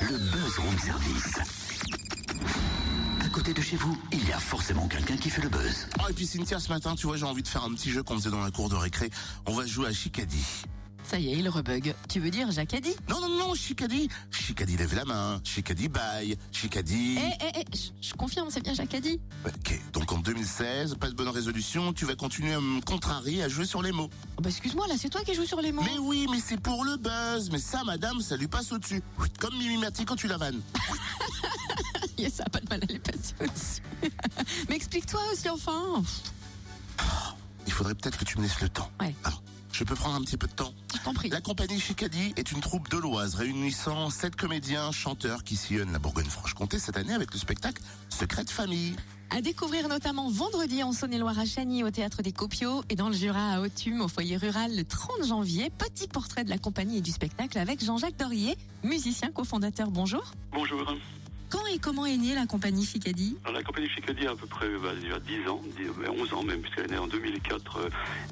le Buzz Room Service. À côté de chez vous, il y a forcément quelqu'un qui fait le buzz. Oh, et puis Cynthia, ce matin, tu vois, j'ai envie de faire un petit jeu qu'on faisait dans la cour de récré. On va jouer à Chicadi. Ça y est, il rebug. Tu veux dire Jacadi? Non, Chicadi. Chicadi lève la main, Chicadi baille, Chicadi... Je confirme, c'est bien Jacadi. Ok, donc en 2016, pas de bonne résolution, tu vas continuer à me contrarier, à jouer sur les mots. Oh bah excuse-moi, là c'est toi qui joues sur les mots. Mais oui, mais c'est pour le buzz. Mais ça, madame, ça lui passe au-dessus. Comme Mimi Mati quand tu la vannes. Yes, ça a pas de mal à les passer au-dessus. Mais explique-toi aussi enfin. Il faudrait peut-être que tu me laisses le temps. Ouais. Alors, je peux prendre un petit peu de temps? Je t'en prie. La compagnie Chicadi est une troupe de l'Oise réunissant 7 comédiens, chanteurs qui sillonnent la Bourgogne-Franche-Comté cette année avec le spectacle Secret de famille. À découvrir notamment vendredi en Saône-et-Loire à Chagny au Théâtre des Copiaux et dans le Jura à Authume au foyer rural le 30 janvier. Petit portrait de la compagnie et du spectacle avec Jean-Jacques Dorier, musicien cofondateur. Bonjour. Bonjour. Quand et comment est née la compagnie Chicadi? Alors, la compagnie Chicadi a à peu près il y a 10 ans, 11 ans même, puisqu'elle est née en 2004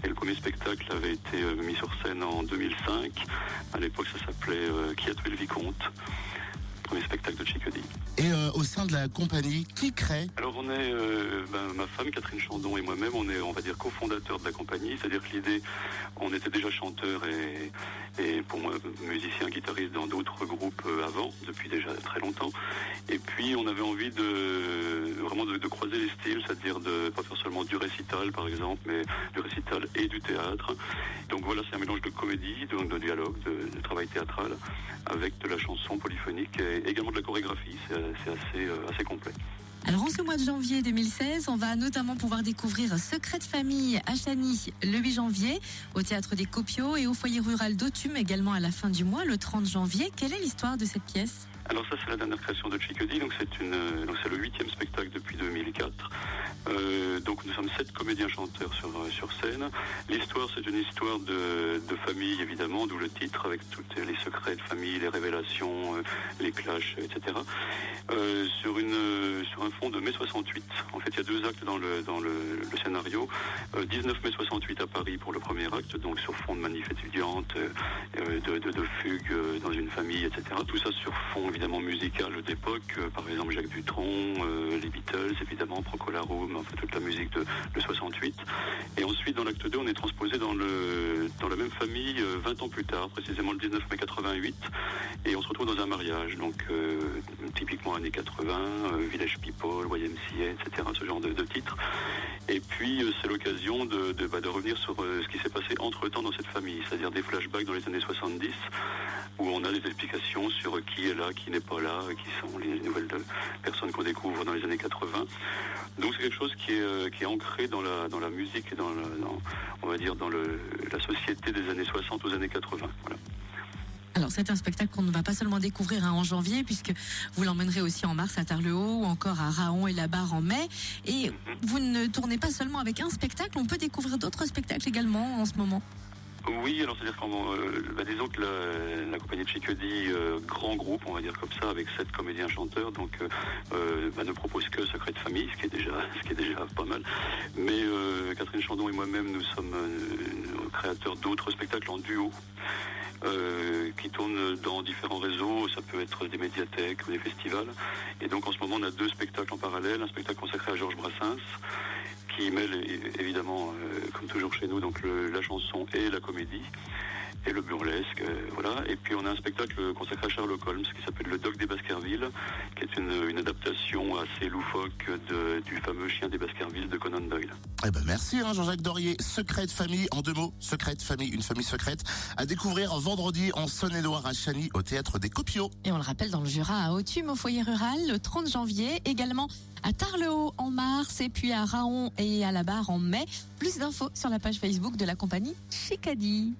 et le premier spectacle avait été mis sur scène en 2005. À l'époque, ça s'appelait Qui a tué le vicomte, premier spectacle de Chicadi. Et au sein de la compagnie, qui crée? Alors on est, ma femme Catherine Chandon et moi-même, on est, on va dire, cofondateurs de la compagnie, c'est-à-dire que l'idée, on était déjà chanteurs et pour moi musicien, guitariste dans d'autres groupes avant, depuis déjà très longtemps. Et puis on avait envie vraiment de croiser les styles, c'est-à-dire de pas faire seulement du récital par exemple, mais du récital et du théâtre. Donc voilà, c'est un mélange de comédie, de dialogue, de travail théâtral, avec de la chanson polyphonique et également de la chorégraphie. C'est assez complet. Alors en ce mois de janvier 2016, on va notamment pouvoir découvrir Secret de famille à Chagny le 8 janvier, au Théâtre des Copiaux et au foyer rural d'Authume également à la fin du mois, le 30 janvier. Quelle est l'histoire de cette pièce? Alors ça, c'est la dernière création de Chicadi, donc c'est le 8e spectacle depuis 2004. Donc nous sommes 7 comédiens chanteurs sur scène. L'histoire, c'est une histoire de famille évidemment, d'où le titre, avec tous les secrets de famille, les révélations, les clashs, etc. Sur un fond de mai 68. En fait, il y a 2 actes dans le scénario. 19 mai 68 à Paris pour le premier acte, donc sur fond de manif étudiante, de fugue dans une famille, etc. Tout ça sur fond évidemment musical d'époque, par exemple Jacques Dutronc, les Beatles, évidemment Procolarum, enfin toute la musique de 68. Et ensuite dans l'acte 2, on est transposé dans la même famille 20 ans plus tard, précisément le 19 mai 88, et on se retrouve dans un mariage, donc typiquement années 80, Village People, YMCA, etc., ce genre de titres. Et puis c'est l'occasion de revenir sur ce qui s'est passé entre-temps dans cette famille, c'est-à-dire des flashbacks dans les années 70, où on a des explications sur qui est là, qui n'est pas là, qui sont les nouvelles personnes qu'on découvre dans les années 80. Donc c'est quelque chose qui est ancré dans la musique et on va dire dans la société des années 60 aux années 80. Voilà. Alors c'est un spectacle qu'on ne va pas seulement découvrir en janvier, puisque vous l'emmènerez aussi en mars à Tarbes-le-Haut ou encore à Raon et la Barre en mai. Et vous ne tournez pas seulement avec un spectacle, on peut découvrir d'autres spectacles également en ce moment. Oui, alors c'est-à-dire disons que la compagnie de Chicadi, grand groupe, on va dire comme ça, avec 7 comédiens chanteurs, donc ne propose que Secret de famille, ce qui est déjà pas mal. Mais Catherine Chandon et moi-même, nous sommes créateurs d'autres spectacles en duo. Qui tournent dans différents réseaux, ça peut être des médiathèques ou des festivals. Et donc en ce moment on a 2 spectacles en parallèle, un spectacle consacré à Georges Brassens, qui mêle évidemment, comme toujours chez nous, donc la chanson et la comédie, et le burlesque, voilà. Et puis on a un spectacle consacré à Sherlock Holmes, qui s'appelle Le Dogue des Baskerville, qui est une adaptation assez loufoque du fameux Chien des Baskerville de Conan Doyle. Eh ben merci Jean-Jacques Dorier. Secret de famille, en 2 mots, Secret de famille, une famille secrète, à découvrir vendredi en Saône-et-Loire à Chagny au Théâtre des Copiaux. Et on le rappelle dans le Jura à Authume au foyer rural le 30 janvier, également à Tarbes-le-Haut en mars et puis à Raon et à la Barre en mai. Plus d'infos sur la page Facebook de la compagnie Chicadi.